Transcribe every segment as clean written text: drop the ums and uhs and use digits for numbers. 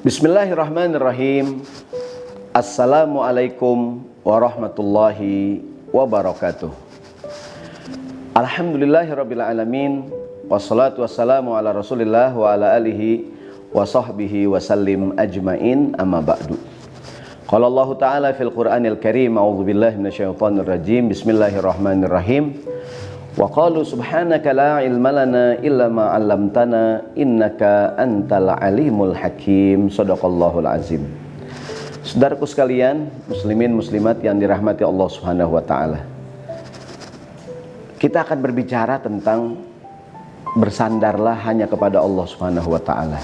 Bismillahirrahmanirrahim. Assalamualaikum warahmatullahi wabarakatuh. Alhamdulillahirabbil alamin. Wassalatu wassalamu ala Rasulillah wa ala alihi wa sahbihi wa sallim ajmain, amma ba'du. Qala Allah Ta'ala fil Qur'anil Karim, a'udzu billahi minasyaitonir rajim. Bismillahirrahmanirrahim. Wa qalu subhanaka la ilma lana illa ma 'allamtana innaka antal alimul hakim. Shadaqallahul azim. Saudaraku sekalian, muslimin muslimat yang dirahmati Allah Subhanahu wa taala. Kita akan berbicara tentang bersandarlah hanya kepada Allah Subhanahu wa taala.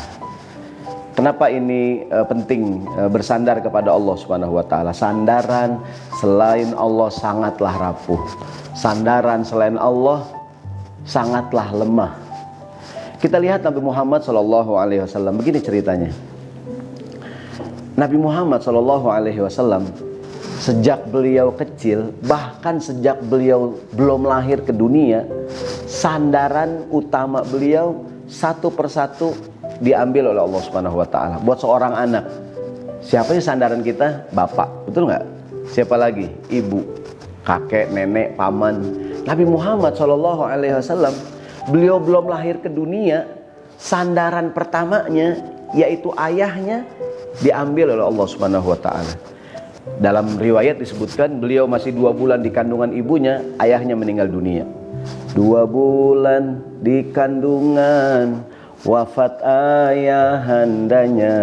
Kenapa ini penting, bersandar kepada Allah Subhanahu wa taala? Sandaran selain Allah sangatlah rapuh. Sandaran selain Allah sangatlah lemah. Kita lihat Nabi Muhammad SAW, begini ceritanya. Nabi Muhammad SAW sejak beliau kecil, bahkan sejak beliau belum lahir ke dunia, sandaran utama beliau satu persatu diambil oleh Allah Subhanahu wa taala. Buat seorang anak, siapa sih sandaran kita? Bapak, betul nggak? Siapa lagi? Ibu, kakek, nenek, paman. Nabi Muhammad SAW, beliau belum lahir ke dunia, sandaran pertamanya yaitu ayahnya diambil oleh Allah Subhanahu wa taala. Dalam riwayat disebutkan beliau masih 2 bulan di kandungan ibunya, ayahnya meninggal dunia. 2 bulan di kandungan, wafat ayahandanya.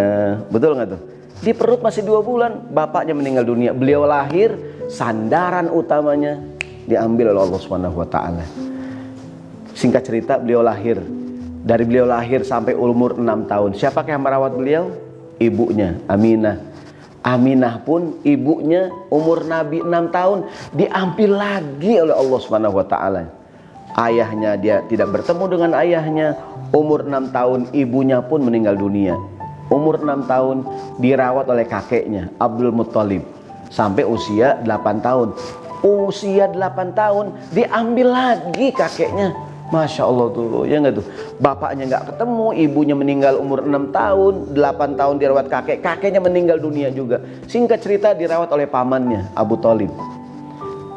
Betul nggak tuh? Di perut masih 2 bulan, bapaknya meninggal dunia. Beliau lahir, sandaran utamanya diambil oleh Allah Subhanahu wa taala. Singkat cerita, beliau lahir. Dari beliau lahir sampai umur 6 tahun. Siapa yang merawat beliau? Ibunya, Aminah. Aminah pun ibunya umur Nabi 6 tahun diambil lagi oleh Allah Subhanahu wa taala. Ayahnya, dia tidak bertemu dengan ayahnya. Umur 6 tahun ibunya pun meninggal dunia. Umur 6 tahun dirawat oleh kakeknya Abdul Muttalib sampai usia 8 tahun. Usia 8 tahun diambil lagi kakeknya. Masya Allah tuh, ya nggak tuh? Bapaknya nggak ketemu, ibunya meninggal umur 6 tahun, 8 tahun dirawat kakek, kakeknya meninggal dunia juga. Singkat cerita dirawat oleh pamannya Abu Thalib.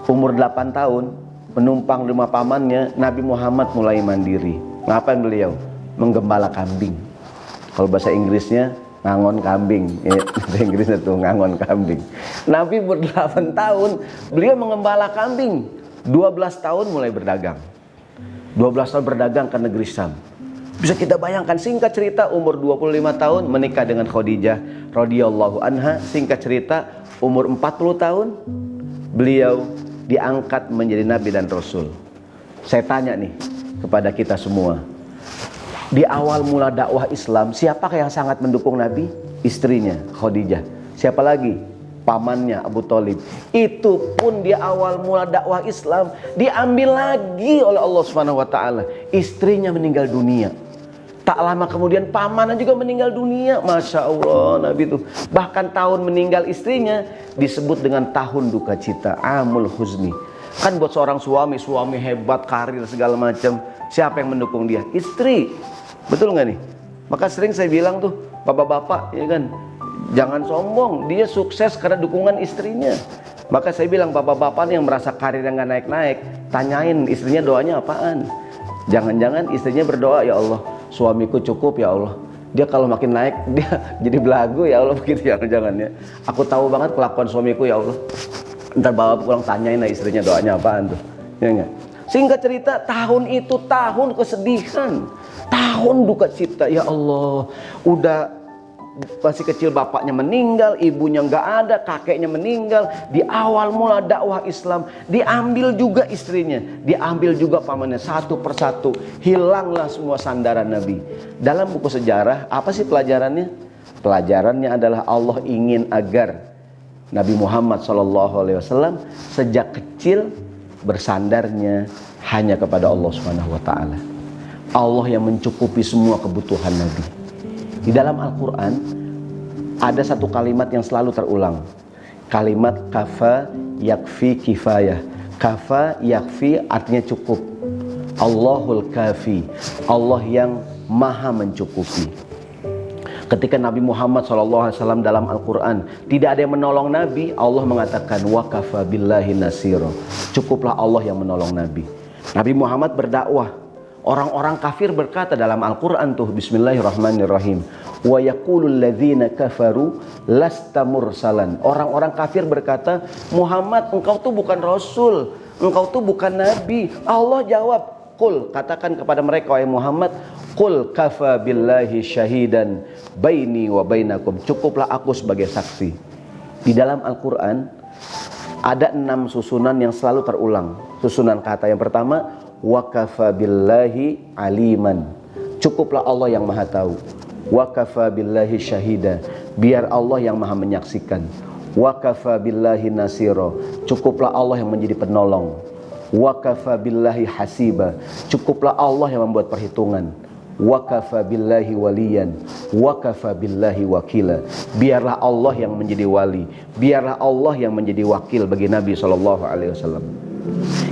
Umur 8 tahun menumpang di rumah pamannya, Nabi Muhammad mulai mandiri. Ngapain beliau? Menggembala kambing. Kalau bahasa Inggrisnya ngangon kambing. Bahasa Inggrisnya tuh ngangon kambing. Nabi umur 8 tahun beliau mengembala kambing. 12 tahun mulai berdagang. 12 tahun berdagang ke negeri Syam. Bisa kita bayangkan, singkat cerita umur 25 tahun menikah dengan Khadijah radhiyallahu anha. Singkat cerita umur 40 tahun beliau diangkat menjadi nabi dan rasul. Saya tanya nih kepada kita semua, di awal mula dakwah Islam, siapakah yang sangat mendukung Nabi? Istrinya Khadijah. Siapa lagi? Pamannya Abu Thalib. Itu pun di awal mula dakwah Islam diambil lagi oleh Allah Subhanahu wa taala. Istrinya meninggal dunia. Tak lama kemudian pamannya juga meninggal dunia. Masya Allah, Nabi itu. Bahkan tahun meninggal istrinya disebut dengan tahun duka cita, Amul Huzni. Kan buat seorang suami hebat, karir segala macam, siapa yang mendukung dia? Istri. Betul nggak nih? Maka sering saya bilang tuh, bapak-bapak, ya kan, jangan sombong, dia sukses karena dukungan istrinya. Maka saya bilang, bapak-bapak yang merasa karir yang nggak naik-naik, tanyain istrinya doanya apaan. Jangan-jangan istrinya berdoa, ya Allah, suamiku cukup ya Allah. Dia kalau makin naik, dia jadi belagu ya Allah, begitu. Jangan-jangan ya. Aku tahu banget kelakuan suamiku ya Allah. Ntar bawa pulang tanyain lah istrinya doanya apaan tuh. Ya enggak? Singkat cerita, tahun itu tahun kesedihan, tahun duka cita. Ya Allah, udah masih kecil bapaknya meninggal, ibunya nggak ada, kakeknya meninggal. Di awal mula dakwah Islam diambil juga istrinya, diambil juga pamannya, satu persatu hilanglah semua sandaran Nabi. Dalam buku sejarah apa sih pelajarannya? Pelajarannya adalah Allah ingin agar Nabi Muhammad SAW sejak kecil bersandarnya hanya kepada Allah Subhanahu wa taala. Allah yang mencukupi semua kebutuhan Nabi. Di dalam Al-Quran ada satu kalimat yang selalu terulang. Kalimat kafa yakfi kifayah. Kafa yakfi artinya cukup. Allahul kafi, Allah yang maha mencukupi. Ketika Nabi Muhammad SAW dalam Al-Quran tidak ada yang menolong Nabi, Allah mengatakan wa kafa billahi nasiro, cukuplah Allah yang menolong Nabi. Nabi Muhammad berdakwah, orang-orang kafir berkata dalam Al-Quran tuh, bismillahirrahmanirrahim, wa yaqulul ladzina kafaru lasta mursalan. Orang-orang kafir berkata, Muhammad, engkau tuh bukan rasul, engkau tuh bukan nabi. Allah jawab, qul, katakan kepada mereka wahai Muhammad, qul kafa billahi syahidan baini wa bainakum, cukuplah aku sebagai saksi. Di dalam Al-Quran ada 6 susunan yang selalu terulang. Susunan kata yang pertama, wa kafa billahi aliman, cukuplah Allah yang maha tahu. Wa kafa billahi syahida, biar Allah yang maha menyaksikan. Wa kafa billahi nasiro, cukuplah Allah yang menjadi penolong. Wa kafa billahi hasiba, cukuplah Allah yang membuat perhitungan. Wa kafa billahi waliyan, wa kafa billahi wakila, biarlah Allah yang menjadi wali, biarlah Allah yang menjadi wakil bagi Nabi SAW.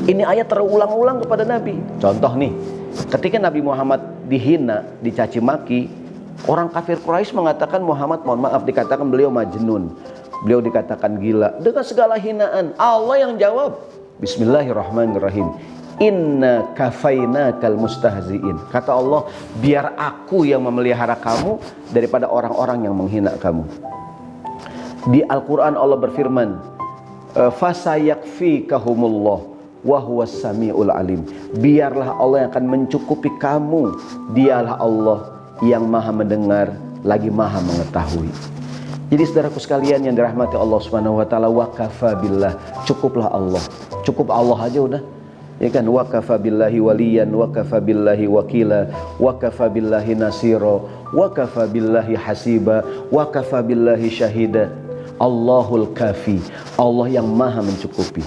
Ini ayat terulang-ulang kepada Nabi. Contoh nih, ketika Nabi Muhammad dihina, dicaci maki, orang kafir Quraisy mengatakan Muhammad, mohon maaf, dikatakan beliau majnun, beliau dikatakan gila, dengan segala hinaan. Allah yang jawab, bismillahirrahmanirrahim, inna kafainakal mustahziin, kata Allah, biar aku yang memelihara kamu daripada orang-orang yang menghina kamu. Di Al-Quran Allah berfirman, fasayakfikahumullah wa huwas samiul alim, biarlah Allah yang akan mencukupi kamu, dialah Allah yang maha mendengar lagi maha mengetahui. Jadi saudaraku sekalian yang dirahmati Allah Subhanahu wa taala, wa kafa billah, cukuplah Allah, cukup Allah aja udah. Ya kan, wa kafa billahi waliyan, wa kafa billahi wakila, wa kafa billahi nasiro, wa kafa billahi hasiba, wa kafa billahi syahida. Allahul kafi, Allah yang maha mencukupi.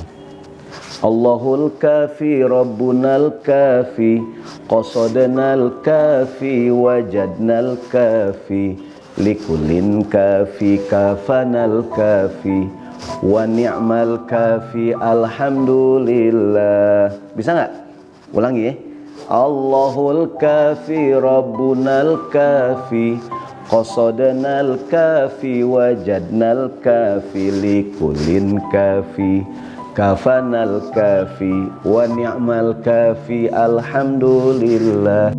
Allahul kafi, Rabbunal kafi, qasadnal kafi, wajadnal kafi, likullin kafi, kafanal kafi, wa ni'mal kafi, alhamdulillah. Bisa nggak? Ulangi ya. Allahul kafi, Rabbunal kafi, qasadnal kafi, wajadnal kafi, likullin kafi, kafanal kafi, wa ni'mal kafi, alhamdulillah.